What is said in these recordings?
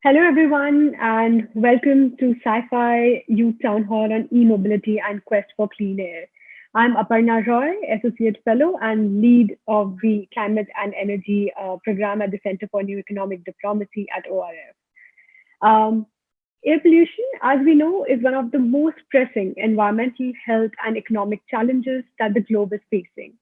Hello, everyone, and welcome to CyFy Youth Town Hall on e-mobility and quest for clean air. I'm Aparna Roy, Associate Fellow and lead of the Climate and Energy program at the Center for New Economic Diplomacy at ORF. Air pollution, as we know, is one of the most pressing environmental, health, and economic challenges that the globe is facing,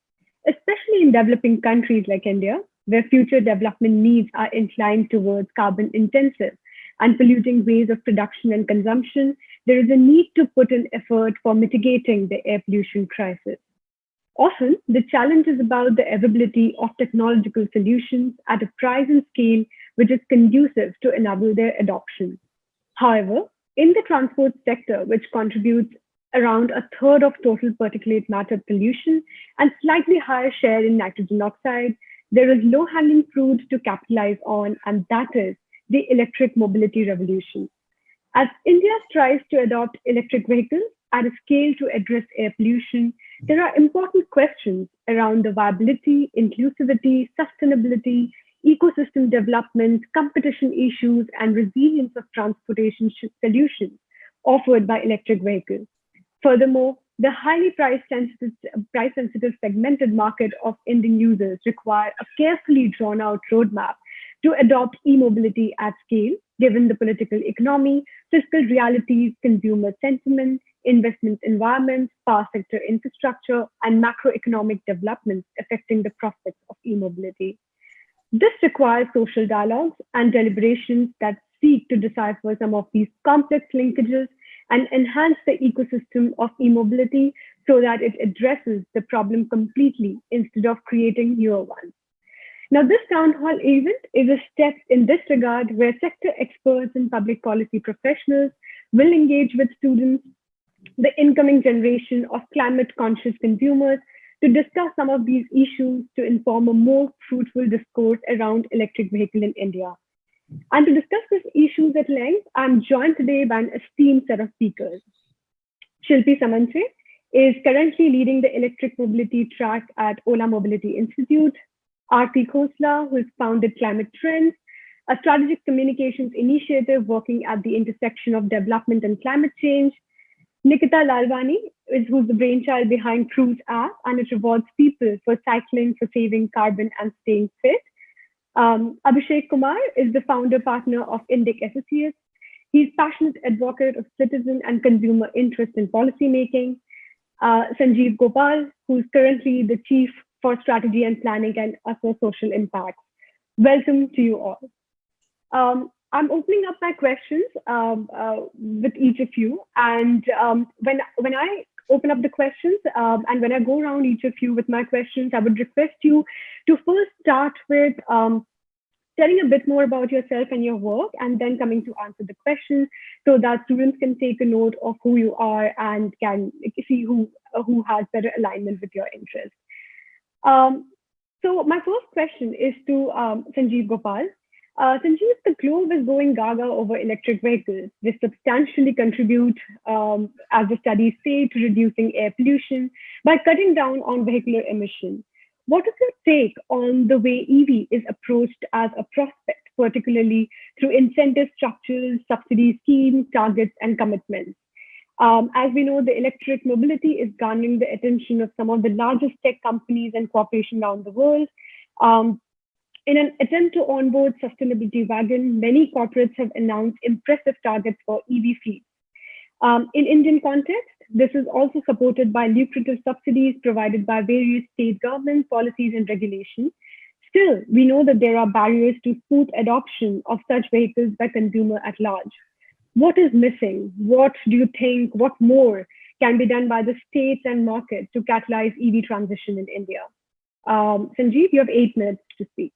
especially in developing countries like India, where future development needs are inclined towards carbon intensive and polluting ways of production and consumption. There is a need to put in effort for mitigating the air pollution crisis. Often, the challenge is about the availability of technological solutions at a price and scale which is conducive to enable their adoption. However, in the transport sector, which contributes around a third of total particulate matter pollution and slightly higher share in nitrogen oxide, there is low-hanging fruit to capitalize on, and that is the electric mobility revolution. As India strives to adopt electric vehicles at a scale to address air pollution, there are important questions around the viability, inclusivity, sustainability, ecosystem development, competition issues, and resilience of transportation solutions offered by electric vehicles. Furthermore, the highly price-sensitive segmented market of Indian users require a carefully drawn-out roadmap to adopt e-mobility at scale, given the political economy, fiscal realities, consumer sentiment, investment environments, power sector infrastructure, and macroeconomic developments affecting the prospects of e-mobility. This requires social dialogues and deliberations that seek to decipher some of these complex linkages and enhance the ecosystem of e-mobility so that it addresses the problem completely instead of creating newer ones. Now, this town hall event is a step in this regard where sector experts and public policy professionals will engage with students, the incoming generation of climate-conscious consumers, to discuss some of these issues to inform a more fruitful discourse around electric vehicle in India. And to discuss these issues at length, I'm joined today by an esteemed set of speakers. Shilpi Samante is currently leading the electric mobility track at Ola Mobility Institute. Aarti Khosla, who has founded Climate Trends, a strategic communications initiative working at the intersection of development and climate change. Nikita Lalwani, who's the brainchild behind Cruise app, and it rewards people for cycling, for saving carbon, and staying fit. Abhishek Kumar is the founder partner of Indic Associates. He's passionate advocate of citizen and consumer interest in policymaking. Sanjeev Gopal, who's currently the chief for strategy and planning and for social impact. Welcome to you all. I'm opening up my questions with each of you, and when I open up the questions and when I go around each of you with my questions, I would request you to first start with telling a bit more about yourself and your work, and then coming to answer the questions so that students can take a note of who you are and can see who has better alignment with your interests. So my first question is to Sanjeev Gopal. Sanjeev, the globe is going gaga over electric vehicles. They substantially contribute, as the studies say, to reducing air pollution by cutting down on vehicular emission. What is your take on the way EV is approached as a prospect, particularly through incentive structures, subsidy schemes, targets, and commitments? As we know, the electric mobility is garnering the attention of some of the largest tech companies and corporations around the world. In an attempt to onboard sustainability wagon, many corporates have announced impressive targets for EV fleets. In Indian context, this is also supported by lucrative subsidies provided by various state government policies and regulations. Still, we know that there are barriers to smooth adoption of such vehicles by consumers at large. What is missing? What do you think, what more can be done by the states and market to catalyze EV transition in India? Sanjeev, you have 8 minutes to speak.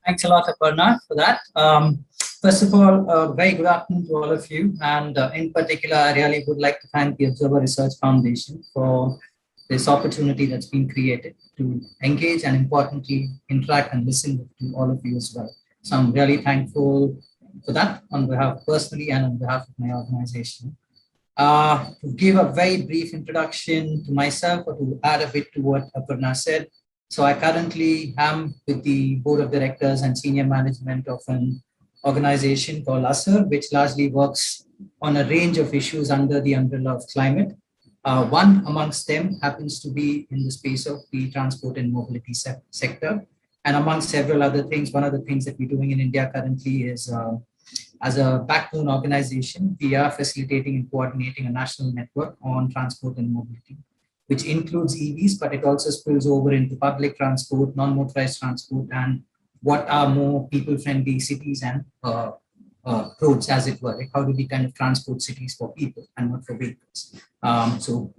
Thanks a lot, Aparna, for that. First of all, very good afternoon to all of you. And in particular, I really would like to thank the Observer Research Foundation for this opportunity that's been created to engage and importantly interact and listen to all of you as well. So I'm really thankful for that on behalf personally and on behalf of my organization. To give a very brief introduction to myself or to add a bit to what Aparna said. So I currently am with the board of directors and senior management of an organization called ASER, which largely works on a range of issues under the umbrella of climate. One amongst them happens to be in the space of the transport and mobility sector. And among several other things, one of the things that we're doing in India currently is as a backbone organization, we are facilitating and coordinating a national network on transport and mobility, which includes EVs, but it also spills over into public transport, non-motorized transport, and what are more people-friendly cities and roads, as it were. Like how do we kind of transport cities for people and not for vehicles? So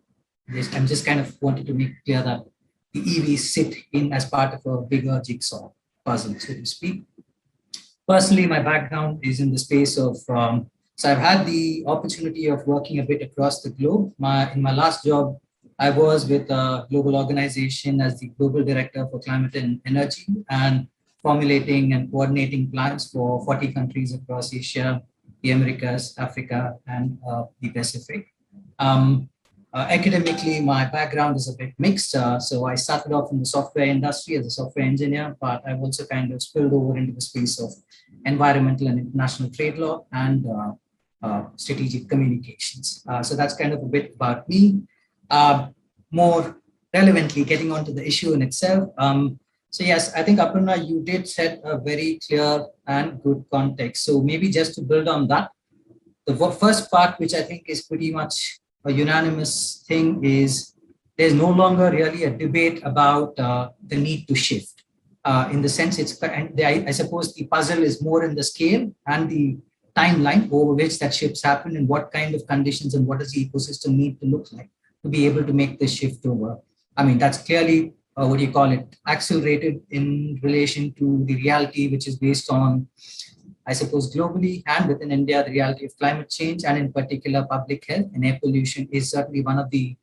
I'm just kind of wanted to make clear that the EVs sit in as part of a bigger jigsaw puzzle, so to speak. Personally, my background is in the space of, so I've had the opportunity of working a bit across the globe. In my last job, I was with a global organization as the global director for climate and energy and formulating and coordinating plans for 40 countries across Asia, the Americas, Africa, and the Pacific. Academically, my background is a bit mixed. So I started off in the software industry as a software engineer, but I've also kind of spilled over into the space of environmental and international trade law and strategic communications. So that's kind of a bit about me. More relevantly, getting onto the issue in itself. So yes, I think Aparna, you did set a very clear and good context. So maybe just to build on that, the first part, which I think is pretty much a unanimous thing, is there's no longer really a debate about the need to shift. In the sense I suppose the puzzle is more in the scale and the timeline over which that shifts happen and what kind of conditions and what does the ecosystem need to look like to be able to make this shift over. I mean, that's clearly, what do you call it, accelerated in relation to the reality, which is based on, I suppose, globally and within India, the reality of climate change and in particular public health and air pollution is certainly one of the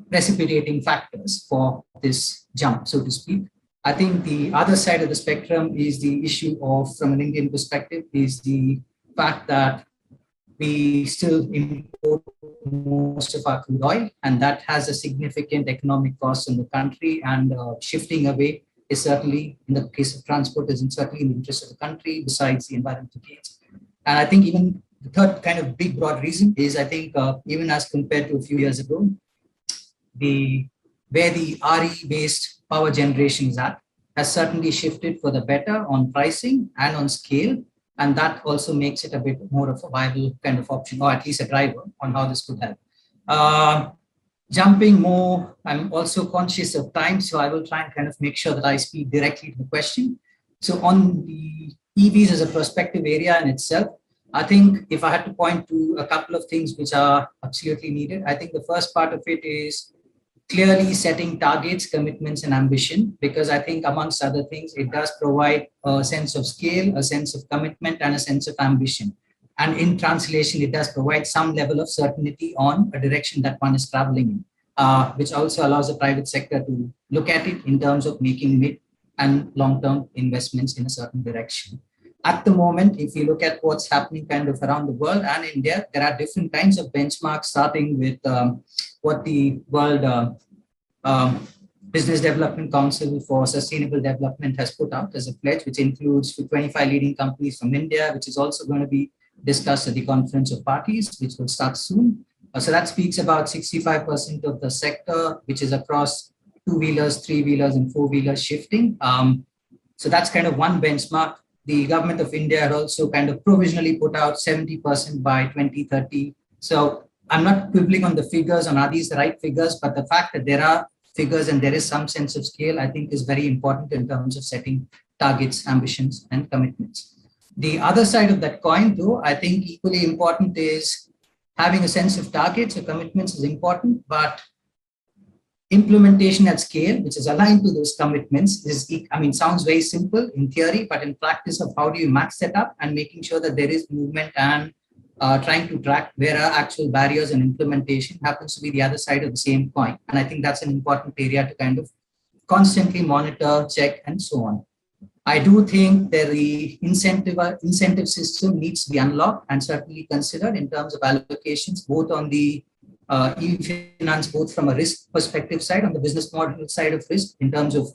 precipitating factors for this jump, so to speak. I think the other side of the spectrum is the issue of, from an Indian perspective, is the fact that we still import most of our crude oil, and that has a significant economic cost in the country, and shifting away is certainly, in the case of transport, is certainly in the interest of the country, besides the environmental gains. And I think even the third kind of big broad reason is, I think, even as compared to a few years ago, where the RE-based power generation is at has certainly shifted for the better on pricing and on scale. And that also makes it a bit more of a viable kind of option, or at least a driver on how this could help. Jumping more, I'm also conscious of time, so I will try and kind of make sure that I speak directly to the question. So on the EVs as a prospective area in itself, I think if I had to point to a couple of things which are absolutely needed, I think the first part of it is clearly setting targets, commitments, and ambition, because I think amongst other things, it does provide a sense of scale, a sense of commitment, and a sense of ambition. And in translation, it does provide some level of certainty on a direction that one is traveling in, which also allows the private sector to look at it in terms of making mid and long-term investments in a certain direction. At the moment, if you look at what's happening kind of around the world and India, there are different kinds of benchmarks, starting with what the World Business Development Council for Sustainable Development has put out as a pledge, which includes 25 leading companies from India, which is also going to be discussed at the Conference of Parties, which will start soon. So that speaks about 65% of the sector, which is across two-wheelers, three-wheelers, and four-wheelers shifting. So that's kind of one benchmark. The government of India had also kind of provisionally put out 70% by 2030. So I'm not quibbling on the figures, on are these the right figures, but the fact that there are figures and there is some sense of scale, I think is very important in terms of setting targets, ambitions, and commitments. The other side of that coin, though, I think equally important is having a sense of targets or commitments is important, but implementation at scale, which is aligned to those commitments, sounds very simple in theory, but in practice of how do you match that up and making sure that there is movement and trying to track where are actual barriers and implementation happens to be the other side of the same coin. And I think that's an important area to kind of constantly monitor, check, and so on. I do think that the incentive system needs to be unlocked and certainly considered in terms of allocations, both on the e-finance, both from a risk perspective side, on the business model side of risk, in terms of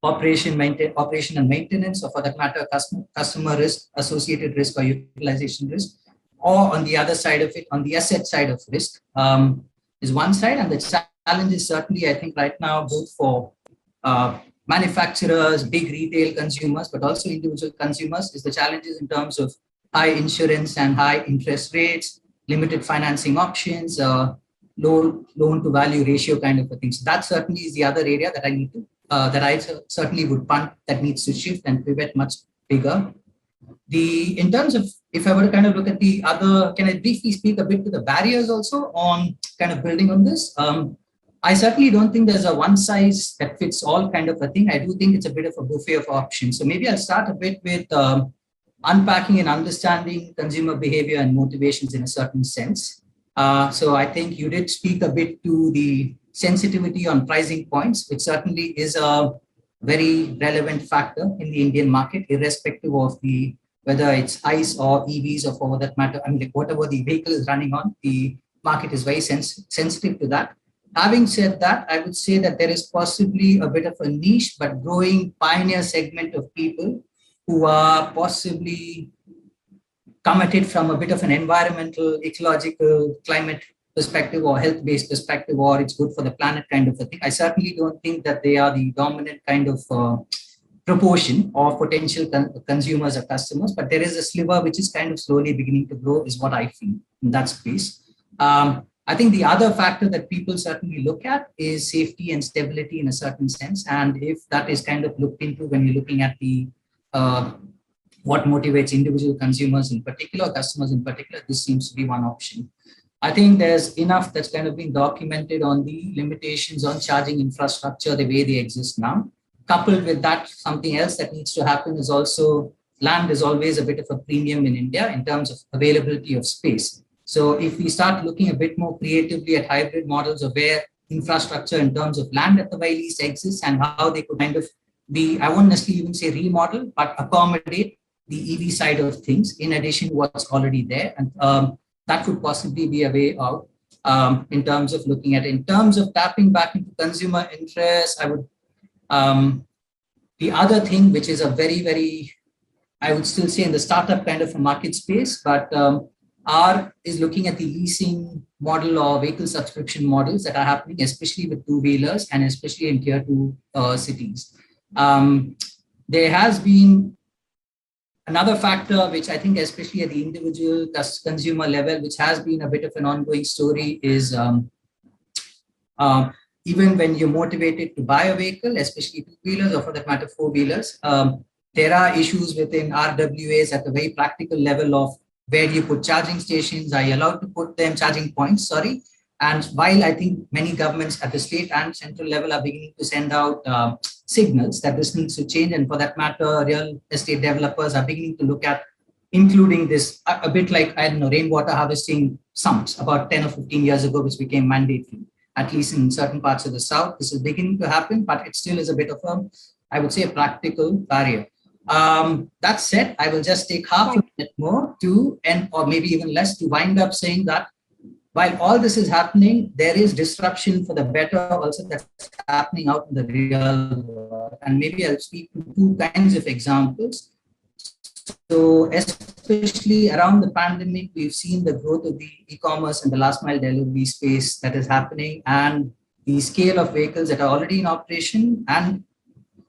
operation and maintenance, or for that matter, customer risk, associated risk, or utilization risk, or on the other side of it, on the asset side of risk, is one side. And the challenge is certainly, I think, right now, both for manufacturers, big retail consumers, but also individual consumers, is the challenges in terms of high insurance and high interest rates, limited financing options, loan to value ratio kind of a thing. So that certainly is the other area that I need to, that I certainly would punt, that needs to shift and pivot much bigger. In terms of, if I were to kind of look at the other, can I briefly speak a bit to the barriers also on kind of building on this? I certainly don't think there's a one size that fits all kind of a thing. I do think it's a bit of a buffet of options. So maybe I'll start a bit with unpacking and understanding consumer behavior and motivations in a certain sense. So I think you did speak a bit to the sensitivity on pricing points, which certainly is a very relevant factor in the Indian market, irrespective of whether it's ICE or EVs, or for that matter, whatever the vehicle is running on, the market is very sensitive to that. Having said that, I would say that there is possibly a bit of a niche but growing pioneer segment of people who are possibly committed from a bit of an environmental, ecological, climate perspective, or health-based perspective, or it's good for the planet kind of a thing. I certainly don't think that they are the dominant kind of proportion of potential consumers or customers, but there is a sliver which is kind of slowly beginning to grow, is what I feel in that space. I think the other factor that people certainly look at is safety and stability in a certain sense. And if that is kind of looked into when you're looking at the what motivates individual consumers in particular, customers in particular, this seems to be one option. I think there's enough that's kind of been documented on the limitations on charging infrastructure the way they exist now. Coupled with that, something else that needs to happen is also land is always a bit of a premium in India in terms of availability of space. So if we start looking a bit more creatively at hybrid models of where infrastructure in terms of land at the very least exists and how they could kind of be, I won't necessarily even say remodel, but accommodate the EV side of things in addition to what's already there. And that could possibly be a way out in terms of looking at it. In terms of tapping back into consumer interest, I would, the other thing, which is a very, very, I would still say in the startup kind of a market space, but is looking at the leasing model or vehicle subscription models that are happening, especially with two-wheelers and especially in tier 2 cities. There has been another factor, which I think, especially at the individual consumer level, which has been a bit of an ongoing story, is even when you're motivated to buy a vehicle, especially two-wheelers or for that matter, four-wheelers, there are issues within RWAs at the very practical level of where do you put charging stations? Are you allowed to put them charging points? Sorry. And while I think many governments at the state and central level are beginning to send out signals that this needs to change, and for that matter, real estate developers are beginning to look at including this a bit like, I don't know, rainwater harvesting sumps about 10 or 15 years ago, which became mandatory, at least in certain parts of the South. This is beginning to happen, but it still is a bit of a, I would say, a practical barrier. That said, I will just take half a minute more to, and or maybe even less, to wind up saying that while all this is happening, there is disruption for the better also that's happening out in the real world. And maybe I'll speak to two kinds of examples. So especially around the pandemic, we've seen the growth of the e-commerce and the last mile delivery space that is happening, and the scale of vehicles that are already in operation and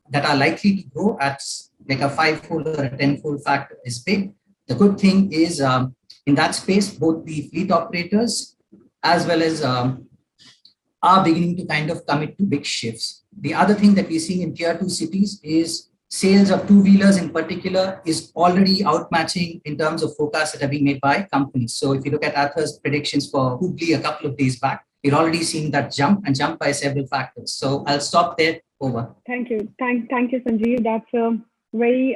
that are likely to grow at like a 5-fold or a 10-fold factor is big. The good thing is in that space, both the fleet operators as well as are beginning to kind of commit to big shifts. The other thing that we're seeing in tier 2 cities is sales of two-wheelers in particular is already outmatching in terms of forecasts that are being made by companies. So if you look at Ather's predictions for Hubli a couple of days back, we're already seeing that jump and jump by several factors. So I'll stop there. Over. Thank you. Thank you, Sanjeev. That's a very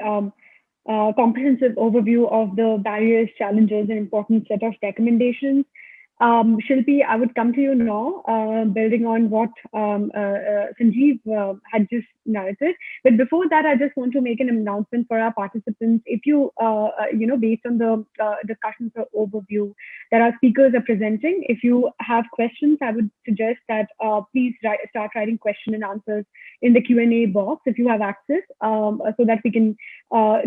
comprehensive overview of the barriers, challenges, and important set of recommendations. Shilpi, I would come to you now, building on what Sanjeev had just narrated. But before that, I just want to make an announcement for our participants. If you, based on the discussions or overview that our speakers are presenting, if you have questions, I would suggest that please start writing question and answers in the Q&A box if you have access, so that we can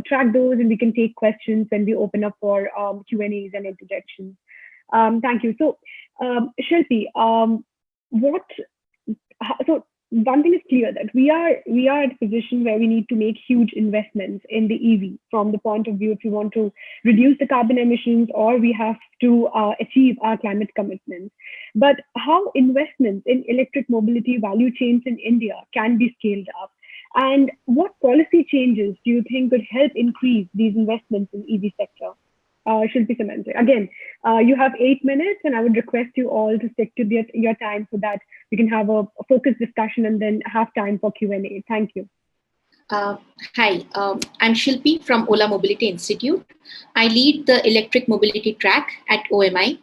track those and we can take questions when we open up for Q&As and interjections. Thank you. So, Shilpi, so one thing is clear that we are at a position where we need to make huge investments in the EV from the point of view if we want to reduce the carbon emissions or we have to achieve our climate commitments. But how investments in electric mobility value chains in India can be scaled up? And what policy changes do you think could help increase these investments in EV sector? Shilpi Samante. Again, you have 8 minutes, and I would request you all to stick to your time so that we can have a focused discussion and then have time for Q&A. Thank you. Hi, I'm Shilpi from Ola Mobility Institute. I lead the electric mobility track at OMI.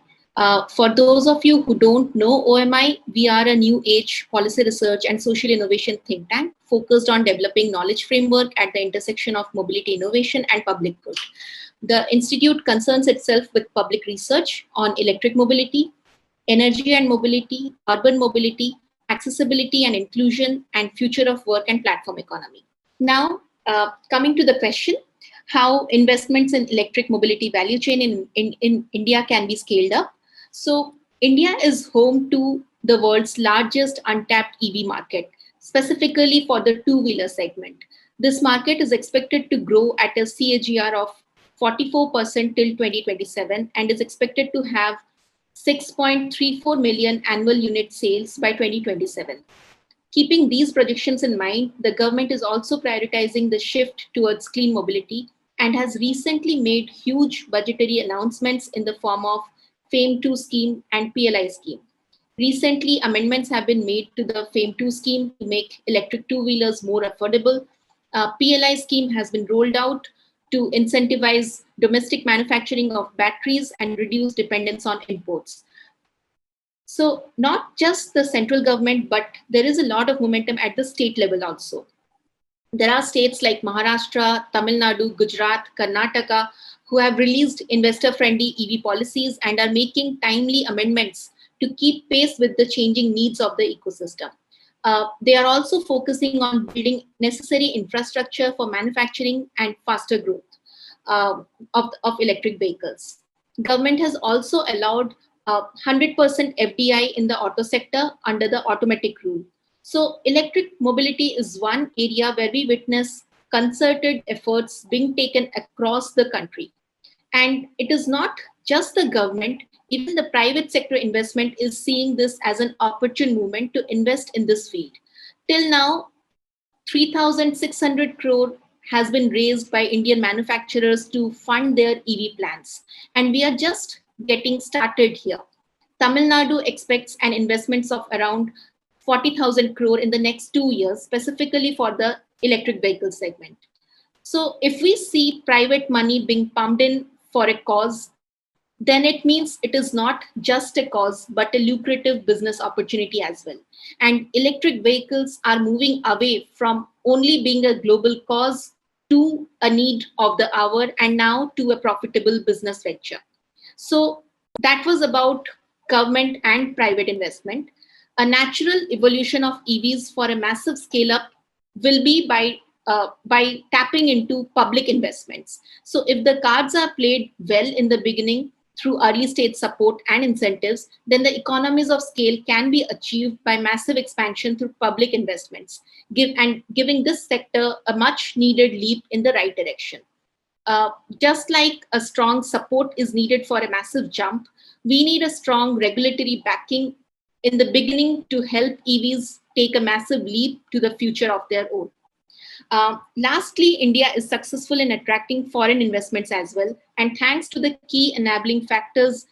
For those of you who don't know OMI, we are a new age policy research and social innovation think tank focused on developing knowledge framework at the intersection of mobility innovation and public good. The institute concerns itself with public research on electric mobility, energy and mobility, urban mobility, accessibility and inclusion, and future of work and platform economy. Now, coming to the question, how investments in electric mobility value chain in India can be scaled up. So India is home to the world's largest untapped EV market, specifically for the two-wheeler segment. This market is expected to grow at a CAGR of 44% till 2027 and is expected to have 6.34 million annual unit sales by 2027. Keeping these projections in mind, the government is also prioritizing the shift towards clean mobility and has recently made huge budgetary announcements in the form of FAME2 scheme and PLI scheme. Recently, amendments have been made to the FAME2 scheme to make electric two-wheelers more affordable. PLI scheme has been rolled out to incentivize domestic manufacturing of batteries and reduce dependence on imports. So not just the central government, but there is a lot of momentum at the state level also. There are states like Maharashtra, Tamil Nadu, Gujarat, Karnataka, who have released investor-friendly EV policies and are making timely amendments to keep pace with the changing needs of the ecosystem. They are also focusing on building necessary infrastructure for manufacturing and faster growth of electric vehicles. Government has also allowed 100% FDI in the auto sector under the automatic rule. So electric mobility is one area where we witness concerted efforts being taken across the country. And it is not just the government, even the private sector investment is seeing this as an opportune moment to invest in this field. Till now, 3,600 crore has been raised by Indian manufacturers to fund their EV plans. And we are just getting started here. Tamil Nadu expects an investment of around 40,000 crore in the next 2 years, specifically for the electric vehicle segment. So if we see private money being pumped in for a cause, then it means it is not just a cause, but a lucrative business opportunity as well. And electric vehicles are moving away from only being a global cause to a need of the hour and now to a profitable business venture. So that was about government and private investment. A natural evolution of EVs for a massive scale up will be by tapping into public investments. So if the cards are played well in the beginning through early stage support and incentives, then the economies of scale can be achieved by massive expansion through public investments, giving this sector a much needed leap in the right direction. Just like a strong support is needed for a massive jump, we need a strong regulatory backing in the beginning to help EVs take a massive leap to the future of their own. Lastly, India is successful in attracting foreign investments as well, And thanks to the key enabling factors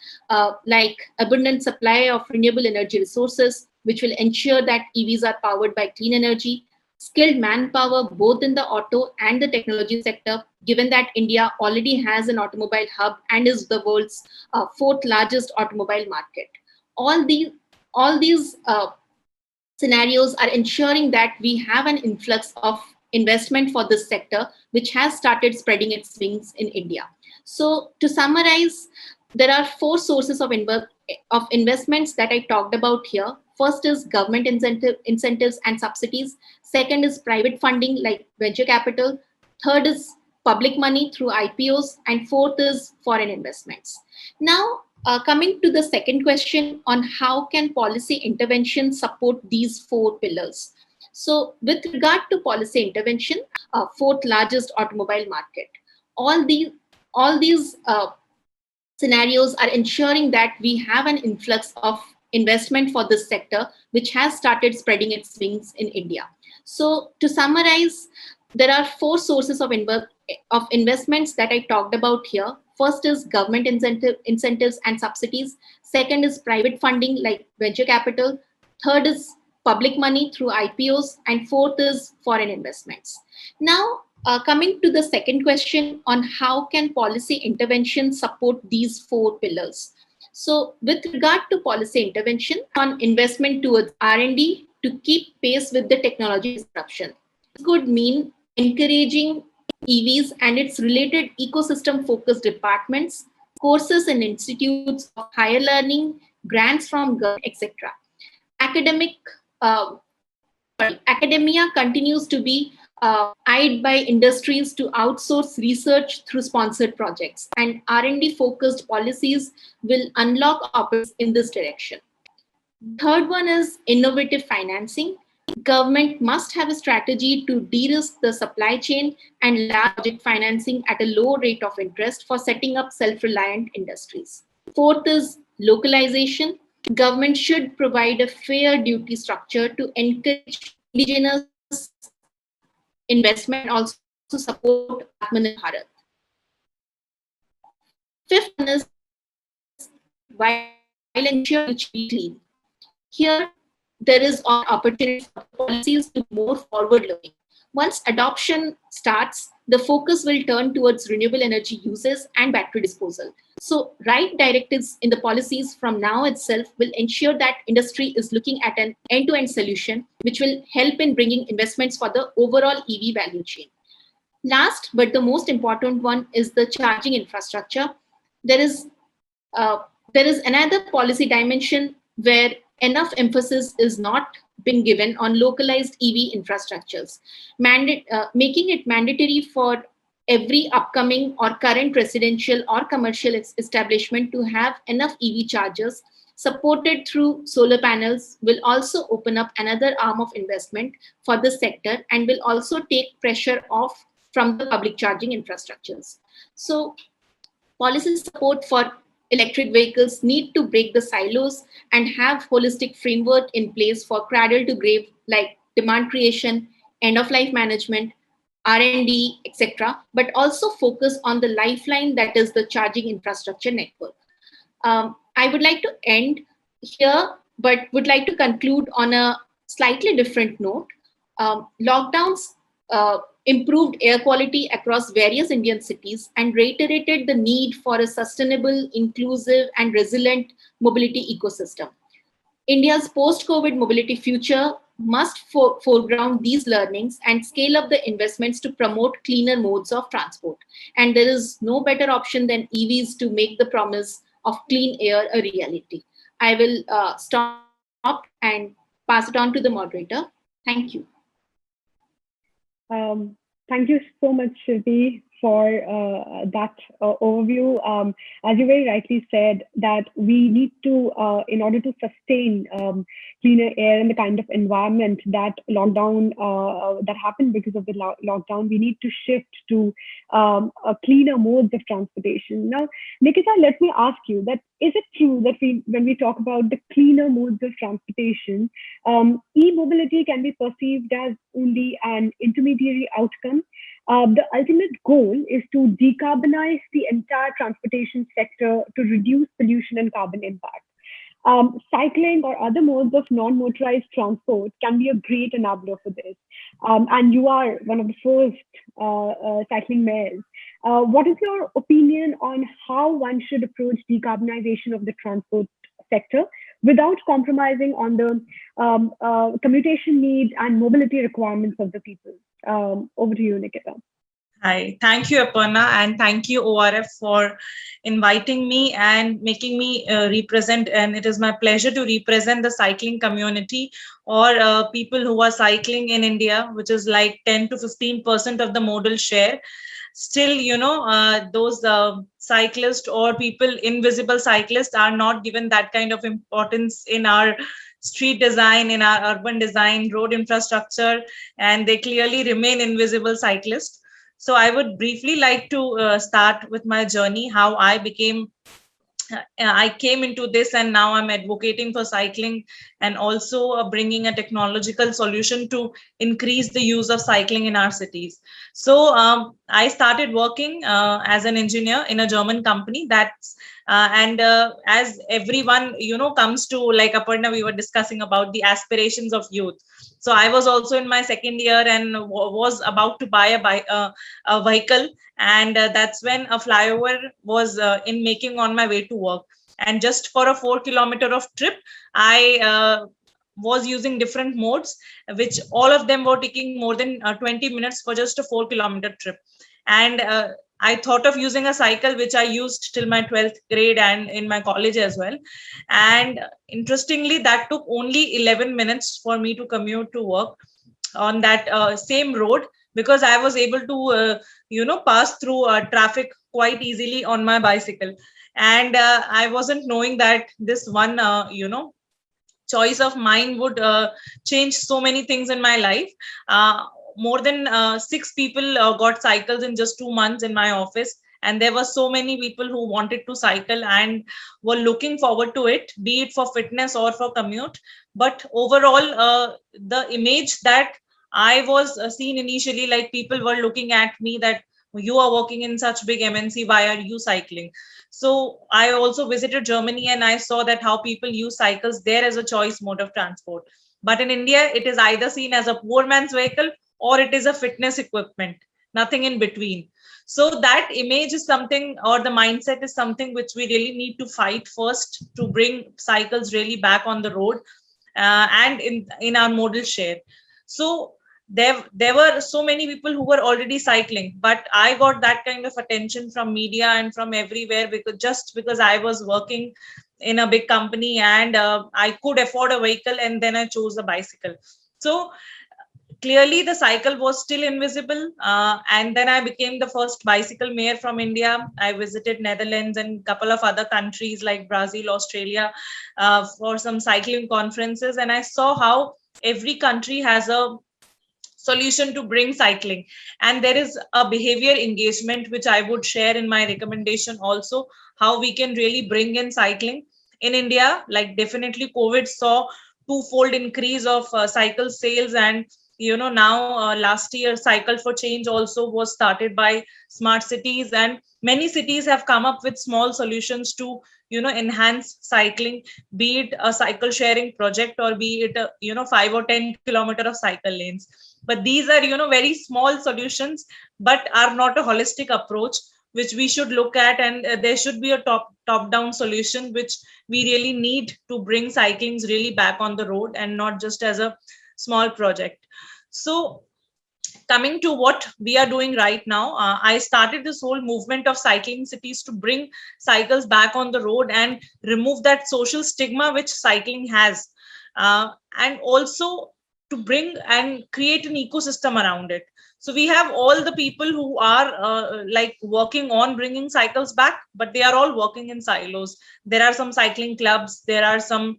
like abundant supply of renewable energy resources, which will ensure that EVs are powered by clean energy, skilled manpower both in the auto and the technology sector, given that India already has an automobile hub and is the world's fourth largest automobile market. All these scenarios are ensuring that we have an influx of investment for this sector, which has started spreading its wings in India. So, to summarize, there are four sources of investments that I talked about here. First is government incentives and subsidies. Second is private funding like venture capital. Third is public money through IPOs. And fourth is foreign investments. Now, coming to the second question on how can policy intervention support these four pillars. So with regard to policy intervention, fourth largest automobile market, all these scenarios are ensuring that we have an influx of investment for this sector, which has started spreading its wings in India. So to summarize, there are four sources of investments that I talked about here. First is government incentives and subsidies. Second is private funding like venture capital. Third is public money through IPOs. And fourth is foreign investments. Now, coming to the second question on how can policy intervention support these four pillars. So with regard to policy intervention on investment towards R&D to keep pace with the technology disruption. This could mean encouraging EVs and its related ecosystem-focused departments, courses in institutes of higher learning, grants from government, etc. Uh, Academia continues to be eyed by industries to outsource research through sponsored projects, and R&D focused policies will unlock opportunities in this direction. Third one is innovative financing. Government must have a strategy to de-risk the supply chain and large project financing at a low rate of interest for setting up self-reliant industries. Fourth is localization. Government should provide a fair duty structure to encourage indigenous investment and also support Atmanirbhar Bharat. Fifth one is while ensuring which be clean. Here, there is an opportunity for policies to be more forward-looking. Once adoption starts, the focus will turn towards renewable energy uses and battery disposal. So, right directives in the policies from now itself will ensure that industry is looking at an end-to-end solution, which will help in bringing investments for the overall EV value chain. Last, but the most important one is the charging infrastructure. There is another policy dimension where enough emphasis is not being given on localized EV infrastructures, making it mandatory for every upcoming or current residential or commercial establishment to have enough EV chargers supported through solar panels will also open up another arm of investment for this sector and will also take pressure off from the public charging infrastructures. So policy support for electric vehicles need to break the silos and have holistic framework in place for cradle to grave like demand creation, end of life management, R&D, etc., but also focus on the lifeline that is the charging infrastructure network. I would like to end here, but would like to conclude on a slightly different note. Lockdowns improved air quality across various Indian cities and reiterated the need for a sustainable, inclusive, and resilient mobility ecosystem. India's post-COVID mobility future must foreground these learnings and scale up the investments to promote cleaner modes of transport. And there is no better option than EVs to make the promise of clean air a reality. I will stop and pass it on to the moderator. Thank you. Thank you so much, Shilpi, for that overview. As you very rightly said, that we need to, in order to sustain cleaner air and the kind of environment that lockdown that happened because of the lockdown, we need to shift to a cleaner modes of transportation. Now, Nikita, let me ask you that: is it true that when we talk about the cleaner modes of transportation, e-mobility can be perceived as only an intermediary outcome? The ultimate goal is to decarbonize the entire transportation sector to reduce pollution and carbon impact. Cycling or other modes of non-motorized transport can be a great enabler for this. And you are one of the first cycling mayors. What is your opinion on how one should approach decarbonization of the transport sector without compromising on the commutation needs and mobility requirements of the people? Over to you, Nikita. Hi, thank you, Aparna, and thank you, ORF, for inviting me and making me represent. And it is my pleasure to represent the cycling community, or people who are cycling in India, which is like 10 to 15% of the modal share. Still, those cyclists or people, invisible cyclists, are not given that kind of importance in our street design, in our urban design, road infrastructure, and they clearly remain invisible cyclists. So I would briefly like to start with my journey, how I came into this, and now I'm advocating for cycling, and also bringing a technological solution to increase the use of cycling in our cities. So I started working as an engineer in a German company. And as everyone comes to, like Aparna, we were discussing about the aspirations of youth. So I was also in my second year and was about to buy a vehicle, and that's when a flyover was in making on my way to work. And just for a 4 kilometer of trip, I was using different modes, which all of them were taking more than 20 minutes for just a 4 kilometer trip. And I thought of using a cycle, which I used till my 12th grade and in my college as well. And interestingly, that took only 11 minutes for me to commute to work on that same road, because I was able to pass through traffic quite easily on my bicycle. And I wasn't knowing that this one choice of mine would change so many things in my life. More than 6 people got cycles in just 2 months in my office, and there were so many people who wanted to cycle and were looking forward to it, be it for fitness or for commute. But overall, the image that I was seen initially, like people were looking at me that you are working in such big MNC, why are you cycling? So I also visited Germany, and I saw that how people use cycles there as a choice mode of transport. But in India, it is either seen as a poor man's vehicle or it is a fitness equipment, nothing in between. So that image is something, or the mindset is something which we really need to fight first to bring cycles really back on the road, and in our modal share. So there were so many people who were already cycling, but I got that kind of attention from media and from everywhere, because I was working in a big company, and I could afford a vehicle, and then I chose a bicycle. So clearly the cycle was still invisible, and then I became the first bicycle mayor from India. I visited Netherlands and a couple of other countries like Brazil, Australia, for some cycling conferences, and I saw how every country has a solution to bring cycling, and there is a behavior engagement which I would share in my recommendation also, how we can really bring in cycling in India. Like definitely COVID saw twofold increase of cycle sales, and now last year Cycle for Change also was started by smart cities, and many cities have come up with small solutions to enhance cycling, be it a cycle sharing project or be it a 5 or 10 kilometer of cycle lanes. But these are very small solutions, but are not a holistic approach which we should look at, and there should be a top down solution which we really need to bring cyclings really back on the road, and not just as a small project. So coming to what we are doing right now, I started this whole movement of cycling cities to bring cycles back on the road and remove that social stigma which cycling has, and also to bring and create an ecosystem around it. So we have all the people who are like working on bringing cycles back, but they are all working in silos. There are some cycling clubs, there are some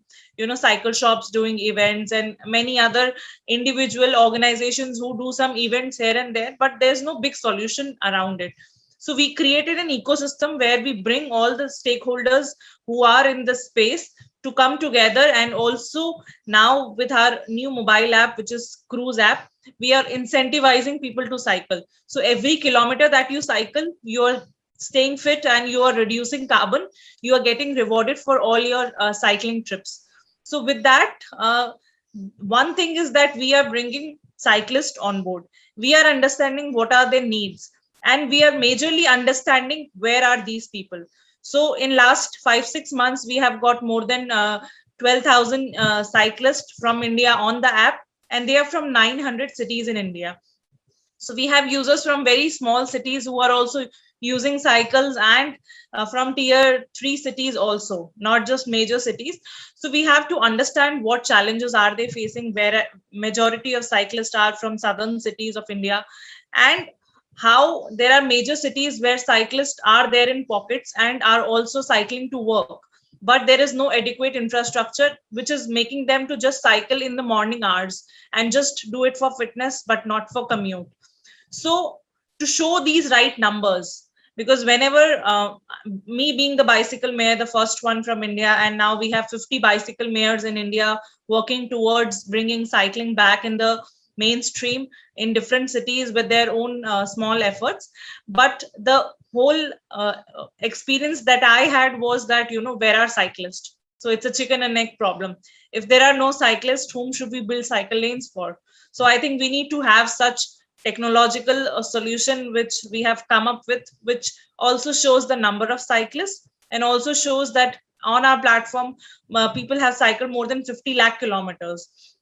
cycle shops doing events, and many other individual organizations who do some events here and there, but there's no big solution around it. So we created an ecosystem where we bring all the stakeholders who are in the space to come together. And also now with our new mobile app, which is Cruise app, we are incentivizing people to cycle. So every kilometer that you cycle, you're staying fit and you are reducing carbon. You are getting rewarded for all your cycling trips. So with that, one thing is that we are bringing cyclists on board. We are understanding what are their needs, and we are majorly understanding where are these people. So in last 5-6 months, we have got more than 12,000 cyclists from India on the app, and they are from 900 cities in India. So we have users from very small cities who are also using cycles, and from tier 3 cities also, not just major cities. So we have to understand what challenges are they facing, where majority of cyclists are from southern cities of India, and how there are major cities where cyclists are there in pockets and are also cycling to work, but there is no adequate infrastructure which is making them to just cycle in the morning hours and just do it for fitness but not for commute. So to show these right numbers, because whenever me being the bicycle mayor, the first one from India, and now we have 50 bicycle mayors in India working towards bringing cycling back in the mainstream in different cities with their own small efforts. But the whole experience that I had was that, where are cyclists? So it's a chicken and egg problem. If there are no cyclists, whom should we build cycle lanes for? So I think we need to have such technological solution which we have come up with, which also shows the number of cyclists and also shows that on our platform, people have cycled more than 50 lakh kilometers.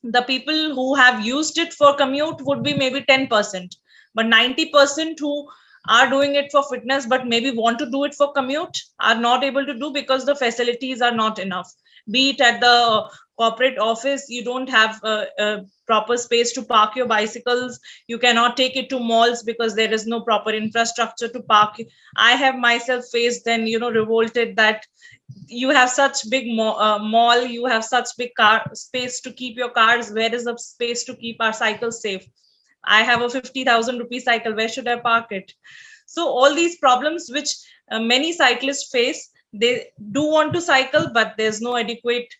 The people who have used it for commute would be maybe 10%, but 90% who are doing it for fitness but maybe want to do it for commute are not able to do because the facilities are not enough. Be it at the corporate office, you don't have a proper space to park your bicycles. You cannot take it to malls because there is no proper infrastructure to park. I have myself faced then, revolted that you have such big mall, you have such big car space to keep your cars. Where is the space to keep our cycles safe? I have a 50,000 rupee cycle. Where should I park it? So all these problems which many cyclists face, they do want to cycle, but there's no adequate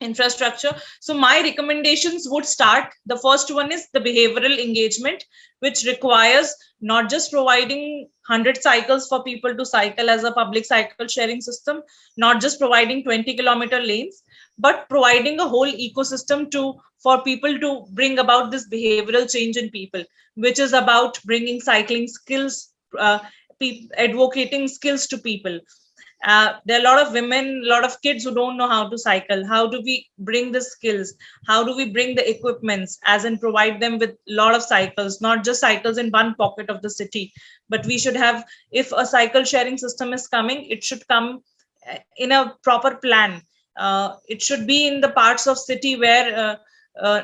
infrastructure. So my recommendations would start. The first one is the behavioral engagement, which requires not just providing 100 cycles for people to cycle as a public cycle sharing system, not just providing 20-kilometer lanes, but providing a whole ecosystem for people to bring about this behavioral change in people, which is about bringing cycling skills, advocating skills to people. There are a lot of women, a lot of kids who don't know how to cycle. How do we bring the skills? How do we bring the equipments, as in provide them with a lot of cycles, not just cycles in one pocket of the city, but we should have, if a cycle sharing system is coming, it should come in a proper plan. It should be in the parts of city where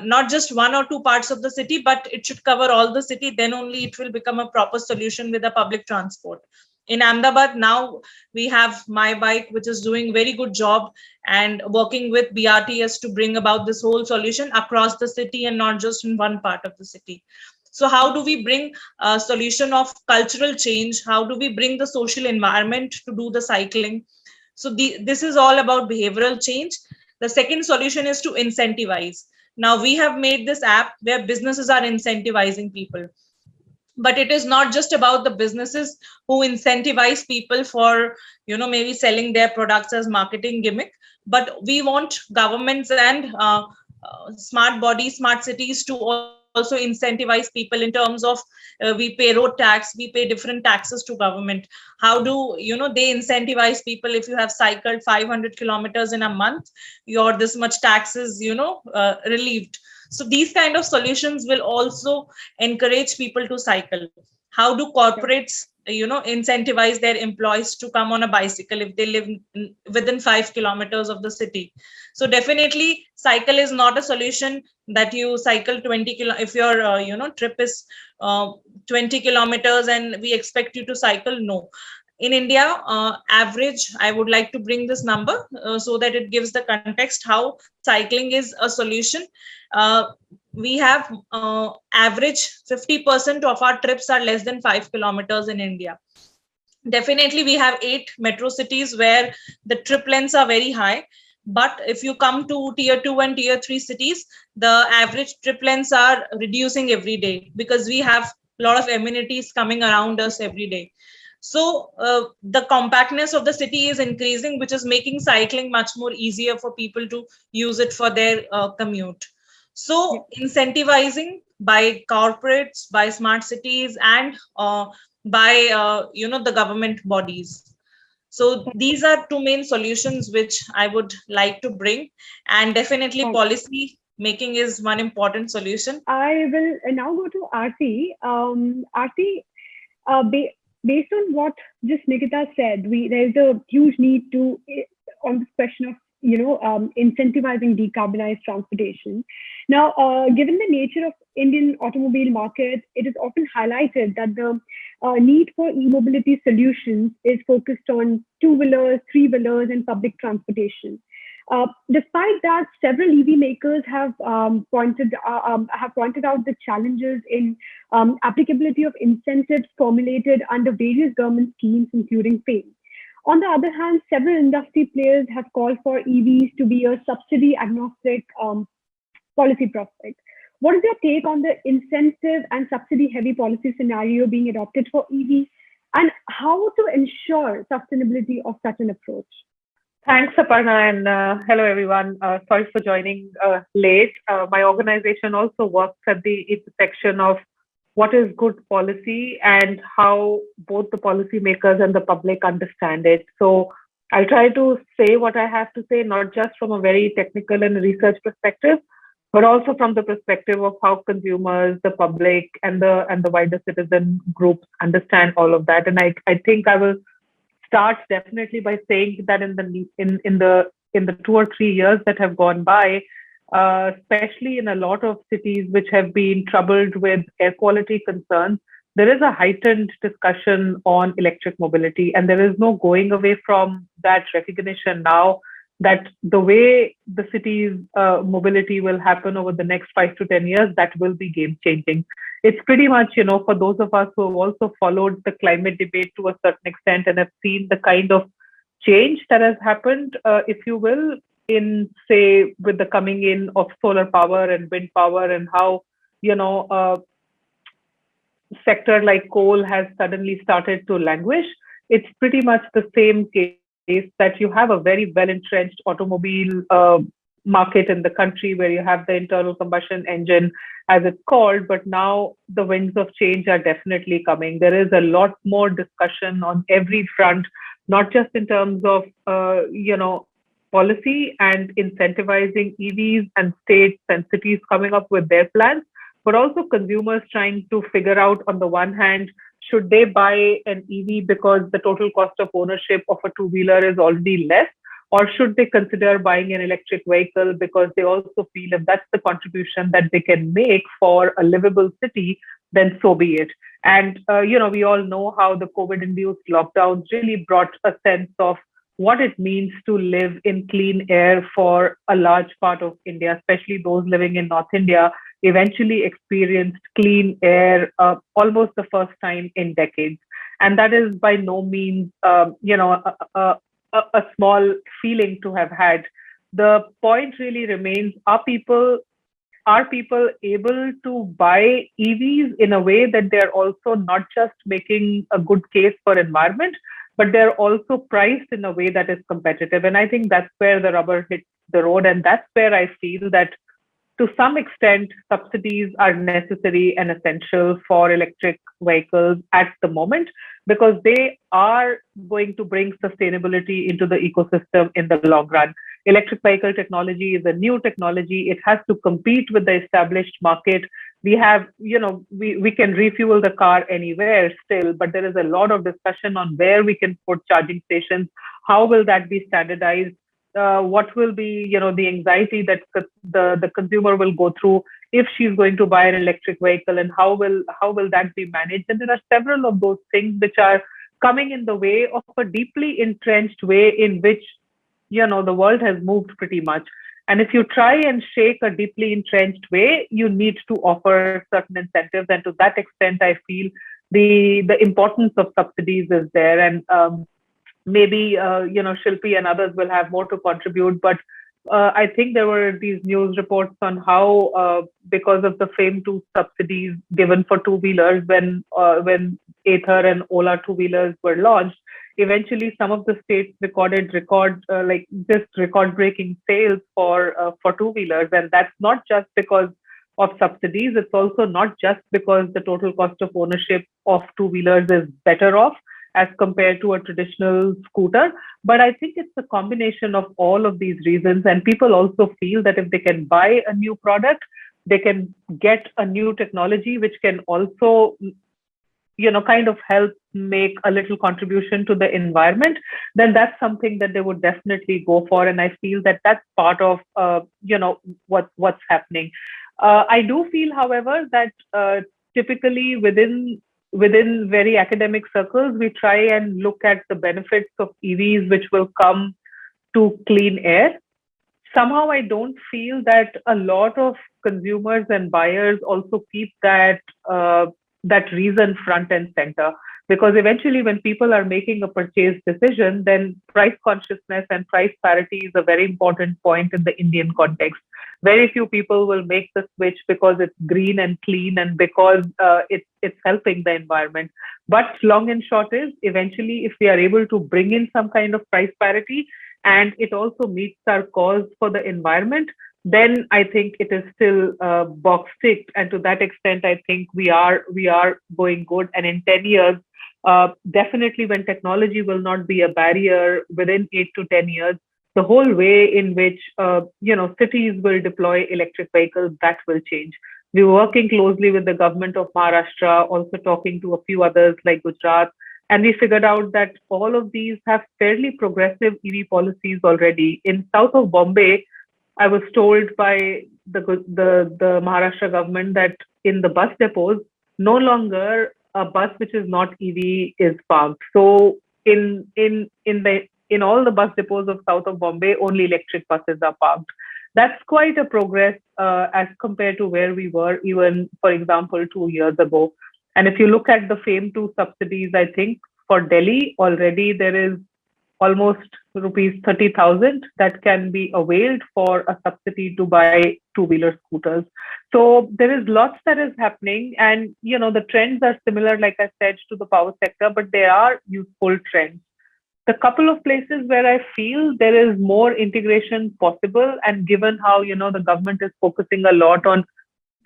not just one or two parts of the city, but it should cover all the city. Then only it will become a proper solution with the public transport. In Ahmedabad, now we have My Bike, which is doing very good job and working with BRTS to bring about this whole solution across the city and not just in one part of the city. So how do we bring a solution of cultural change? How do we bring the social environment to do the cycling? So this is all about behavioral change. The second solution is to incentivize. Now we have made this app where businesses are incentivizing people. But it is not just about the businesses who incentivize people for, maybe selling their products as marketing gimmick, but we want governments and smart bodies, smart cities to also incentivize people in terms of we pay road tax, we pay different taxes to government. How do they incentivize people? If you have cycled 500 kilometers in a month, your this much taxes relieved. So these kind of solutions will also encourage people to cycle. How do corporates incentivize their employees to come on a bicycle if they live within 5 kilometers of the city? So definitely cycle is not a solution that you cycle 20 kilo. If your trip is 20 kilometers and we expect you to cycle, no. In India, average, I would like to bring this number so that it gives the context how cycling is a solution. We have average 50% of our trips are less than 5 kilometers in India. Definitely, we have 8 metro cities where the trip lengths are very high. But if you come to tier 2 and tier 3 cities, the average trip lengths are reducing every day because we have a lot of amenities coming around us every day. So the compactness of the city is increasing, which is making cycling much more easier for people to use it for their commute. So incentivizing by corporates, by smart cities, and by the government bodies. So these are two main solutions which I would like to bring, and definitely policy making is one important solution. I will now go to Aarti. Aarti, based on what just Nikita said, there's a huge need to on this question of incentivizing decarbonized transportation. Now, given the nature of Indian automobile market, it is often highlighted that the need for e-mobility solutions is focused on two-wheelers, three-wheelers, and public transportation. Despite that, several EV makers have pointed out the challenges in applicability of incentives formulated under various government schemes, including FAME. On the other hand, several industry players have called for EVs to be a subsidy agnostic policy prospect. What is your take on the incentive and subsidy heavy policy scenario being adopted for EVs, and how to ensure sustainability of such an approach? Thanks, Aparna, and hello, everyone. Sorry for joining late. My organization also works at the intersection of what is good policy and how both the policymakers and the public understand it. So I'll try to say what I have to say, not just from a very technical and research perspective, but also from the perspective of how consumers, the public, and the wider citizen groups understand all of that. And I think I will start definitely by saying that in the 2 or 3 years that have gone by, especially in a lot of cities which have been troubled with air quality concerns, there is a heightened discussion on electric mobility, and there is no going away from that recognition now that the way the city's mobility will happen over the next 5 to 10 years, that will be game changing. It's pretty much, for those of us who have also followed the climate debate to a certain extent and have seen the kind of change that has happened, if you will, in, say, with the coming in of solar power and wind power, and how, sector like coal has suddenly started to languish. It's pretty much the same case that you have a very well-entrenched automobile market in the country where you have the internal combustion engine, as it's called, but now the winds of change are definitely coming. There is a lot more discussion on every front, not just in terms of, policy and incentivizing EVs and states and cities coming up with their plans, but also consumers trying to figure out, on the one hand, should they buy an EV because the total cost of ownership of a two-wheeler is already less, or should they consider buying an electric vehicle because they also feel if that's the contribution that they can make for a livable city, then so be it. And, we all know how the COVID-induced lockdowns really brought a sense of what it means to live in clean air for a large part of India, especially those living in North India, eventually experienced clean air almost the first time in decades. And that is by no means, a small feeling to have had. The point really remains, are people able to buy EVs in a way that they're also not just making a good case for environment, but they're also priced in a way that is competitive? And I think that's where the rubber hits the road. And that's where I feel that to some extent, subsidies are necessary and essential for electric vehicles at the moment, because they are going to bring sustainability into the ecosystem in the long run. Electric vehicle technology is a new technology. It has to compete with the established market. We have, we can refuel the car anywhere still, but there is a lot of discussion on where we can put charging stations. How will that be standardized? What will be, the anxiety that the consumer will go through if she's going to buy an electric vehicle, and how will that be managed? And there are several of those things which are coming in the way of a deeply entrenched way in which, the world has moved pretty much. And if you try and shake a deeply entrenched way, you need to offer certain incentives. And to that extent, I feel the importance of subsidies is there. And maybe Shilpi and others will have more to contribute, but I think there were these news reports on how because of the FAME 2 subsidies given for two-wheelers when Ather and Ola two-wheelers were launched, eventually some of the states recorded record-breaking sales for two-wheelers. And that's not just because of subsidies. It's also not just because the total cost of ownership of two-wheelers is better off as compared to a traditional scooter. But I think it's a combination of all of these reasons. And people also feel that if they can buy a new product, they can get a new technology, which can also, kind of help make a little contribution to the environment, then that's something that they would definitely go for. And I feel that that's part of, what's happening. I do feel, however, that typically within very academic circles, we try and look at the benefits of EVs, which will come to clean air. Somehow, I don't feel that a lot of consumers and buyers also keep that reason front and center. Because eventually, when people are making a purchase decision, then price consciousness and price parity is a very important point in the Indian context. Very few people will make the switch because it's green and clean and because it's helping the environment. But long and short is, eventually, if we are able to bring in some kind of price parity and it also meets our cause for the environment, then I think it is still box ticked. And to that extent, I think we are going good. And in 10 years, definitely when technology will not be a barrier within 8 to 10 years, the whole way in which cities will deploy electric vehicles, that will change. We're working closely with the government of Maharashtra, also talking to a few others like Gujarat, and we figured out that all of these have fairly progressive EV policies already. In south of Bombay, I was told by the Maharashtra government that in the bus depots, no longer a bus which is not EV is parked. So in all the bus depots of south of Bombay, only electric buses are parked. That's quite a progress as compared to where we were even, for example, 2 years ago. And if you look at the FAME 2 subsidies, I think for Delhi already there is almost rupees 30,000 that can be availed for a subsidy to buy two-wheeler scooters. So there is lots that is happening, and the trends are similar, like I said, to the power sector, but they are useful trends. The couple of places where I feel there is more integration possible, and given how the government is focusing a lot on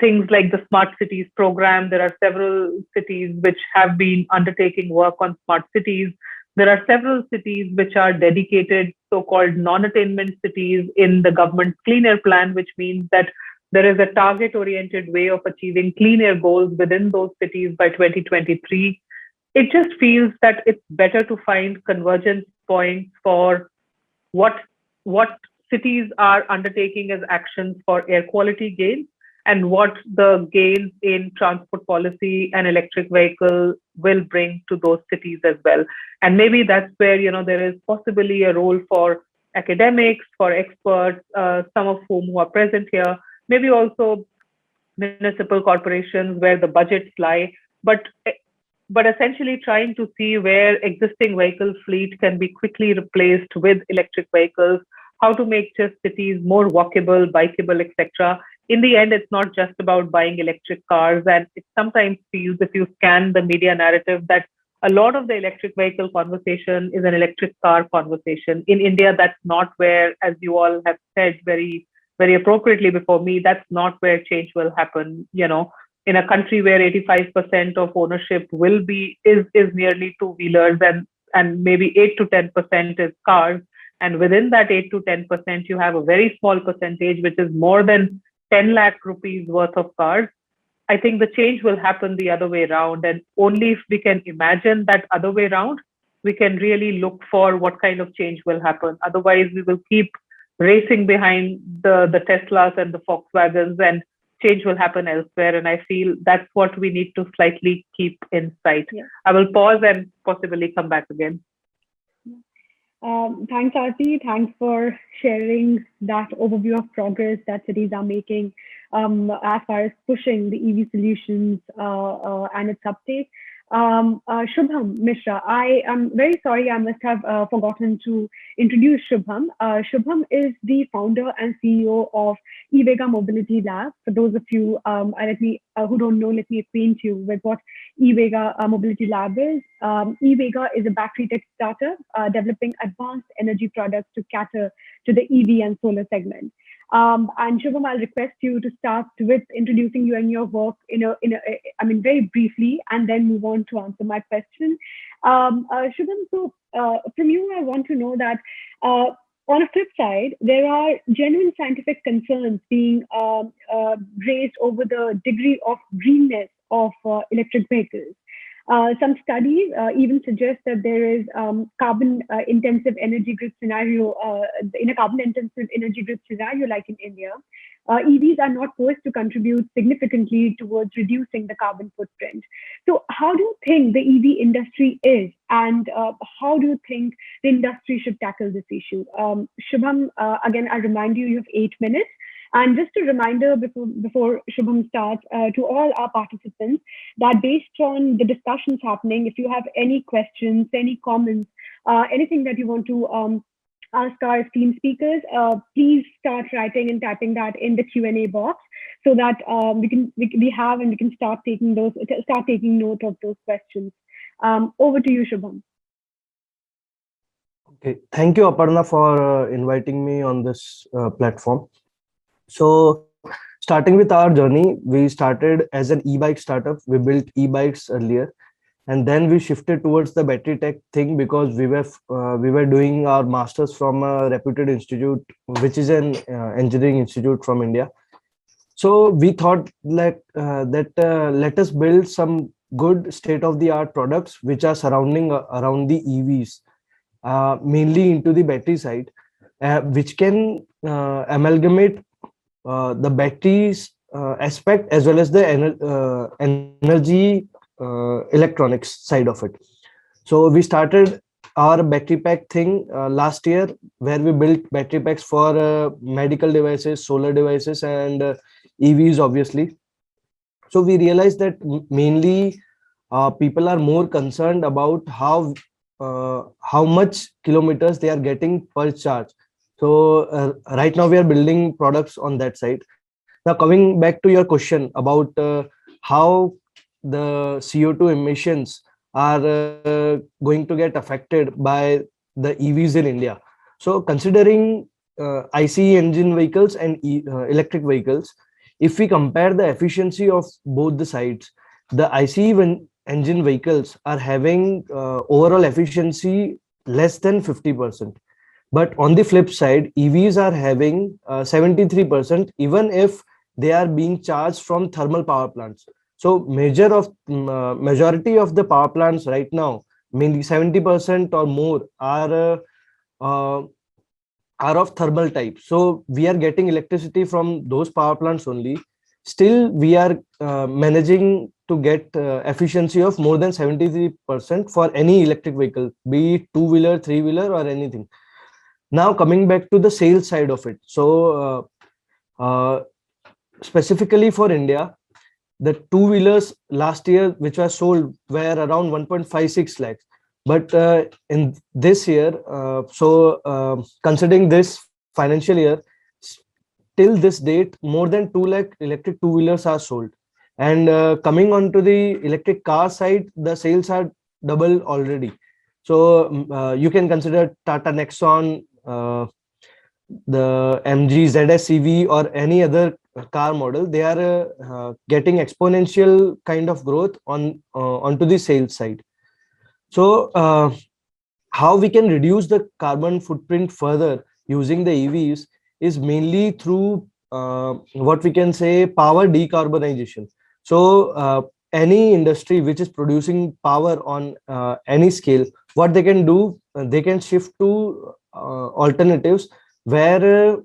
things like the smart cities program, there are several cities which have been undertaking work on smart cities. There are several cities which are dedicated, so-called non-attainment cities in the government's clean air plan, which means that there is a target-oriented way of achieving clean air goals within those cities by 2023. It just feels that it's better to find convergence points for what cities are undertaking as actions for air quality gains and what the gains in transport policy and electric vehicle will bring to those cities as well. And maybe that's where there is possibly a role for academics, for experts, some of whom who are present here, maybe also municipal corporations where the budgets lie, but essentially trying to see where existing vehicle fleet can be quickly replaced with electric vehicles, how to make just cities more walkable, bikeable, etc. In the end, it's not just about buying electric cars, and it sometimes feels, if you scan the media narrative, that a lot of the electric vehicle conversation is an electric car conversation. In India, that's not where, as you all have said very, very appropriately before me, that's not where change will happen. In a country where 85% of ownership is nearly two-wheelers, and maybe 8 to 10% is cars. And within that 8 to 10%, you have a very small percentage, which is more than 10 lakh rupees worth of cars. I think the change will happen the other way around. And only if we can imagine that other way around, we can really look for what kind of change will happen. Otherwise, we will keep racing behind the Teslas and the Volkswagens, and change will happen elsewhere. And I feel that's what we need to slightly keep in sight. Yeah. I will pause and possibly come back again. Thanks, Aarti. Thanks for sharing that overview of progress that cities are making as far as pushing the EV solutions and its uptake. Shubham Mishra. I am very sorry, I must have forgotten to introduce Shubham. Shubham is the founder and CEO of eVega Mobility Lab. For those of you who don't know, let me acquaint you with what eVega Mobility Lab is. eVega is a battery tech startup developing advanced energy products to cater to the EV and solar segment. And Shubham, I'll request you to start with introducing you and your work very briefly, and then move on to answer my question. Shubham, so from you, I want to know that on a flip side, there are genuine scientific concerns being raised over the degree of greenness of electric vehicles. Some studies even suggest that there is carbon intensive energy grid scenario in a carbon intensive energy grid scenario like in India. EVs are not poised to contribute significantly towards reducing the carbon footprint. So, how do you think the EV industry is, and how do you think the industry should tackle this issue? Shubham, again, I remind you, you have 8 minutes. And just a reminder before Shubham starts to all our participants that based on the discussions happening, if you have any questions, any comments, anything that you want to ask our esteemed speakers, please start writing and typing that in the Q&A box so that we can start taking note of those questions. Over to you, Shubham. Okay, thank you, Aparna, for inviting me on this platform. So, starting with our journey, we started as an e-bike startup. We built e-bikes earlier, and then we shifted towards the battery tech thing because we were doing our masters from a reputed institute, which is an engineering institute from India. So we thought let us build some good state-of-the-art products which are surrounding around the EVs, mainly into the battery side, which can amalgamate the batteries aspect as well as the energy electronics side of it. So we started our battery pack thing last year, where we built battery packs for medical devices, solar devices, and EVs, obviously. So we realized that mainly people are more concerned about how much kilometers they are getting per charge. So right now we are building products on that side. Now coming back to your question about how the CO2 emissions are going to get affected by the EVs in India. So considering ICE engine vehicles and electric vehicles, if we compare the efficiency of both the sides, the ICE engine vehicles are having overall efficiency less than 50%. But on the flip side, EVs are having 73%, even if they are being charged from thermal power plants. So majority of the power plants right now, mainly 70% or more, are of thermal type. So we are getting electricity from those power plants only. Still, we are managing to get efficiency of more than 73% for any electric vehicle, be it two-wheeler, three-wheeler, or anything. Now coming back to the sales side of it. So specifically for India, the two-wheelers last year which were sold were around 1.56 lakhs. But in this year, considering this financial year, till this date, more than 2 lakh electric two-wheelers are sold. And coming on to the electric car side, the sales are double already. So you can consider Tata Nexon, the MG ZS EV, or any other car model. They are getting exponential kind of growth onto the sales side. So how we can reduce the carbon footprint further using the EVs is mainly through what we can say power decarbonization. So any industry which is producing power on any scale, what they can do, they can shift to alternatives where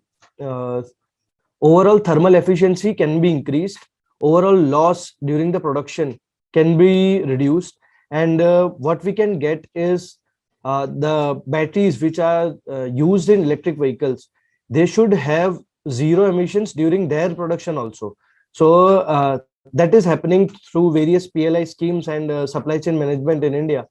overall thermal efficiency can be increased, overall loss during the production can be reduced, and what we can get is the batteries which are used in electric vehicles, they should have zero emissions during their production also. So that is happening through various PLI schemes and supply chain management in India.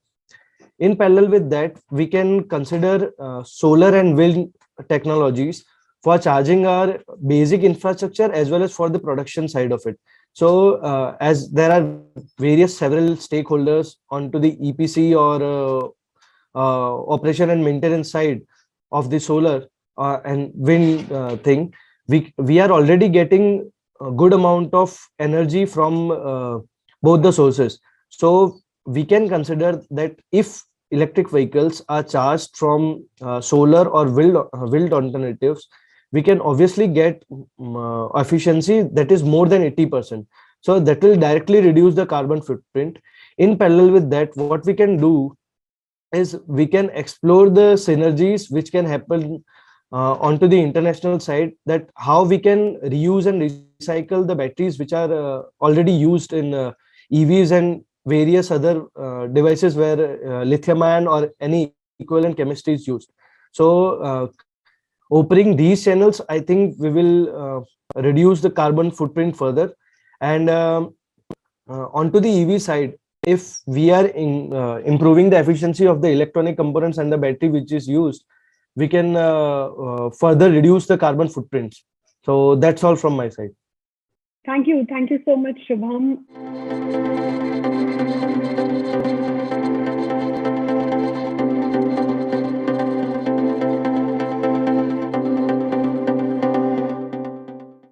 In parallel with that, we can consider solar and wind technologies for charging our basic infrastructure as well as for the production side of it. So as there are various several stakeholders onto the EPC or operation and maintenance side of the solar and wind thing, we are already getting a good amount of energy from both the sources. So we can consider that if electric vehicles are charged from solar or wind alternatives, we can obviously get efficiency that is more than 80%. So that will directly reduce the carbon footprint. In parallel with that, what we can do is we can explore the synergies which can happen onto the international side, that how we can reuse and recycle the batteries which are already used in EVs and various other devices where lithium ion or any equivalent chemistry is used. So opening these channels, I think we will reduce the carbon footprint further. And onto the EV side, if we are improving the efficiency of the electronic components and the battery which is used, we can further reduce the carbon footprints. So that's all from my side. Thank you so much, Shubham.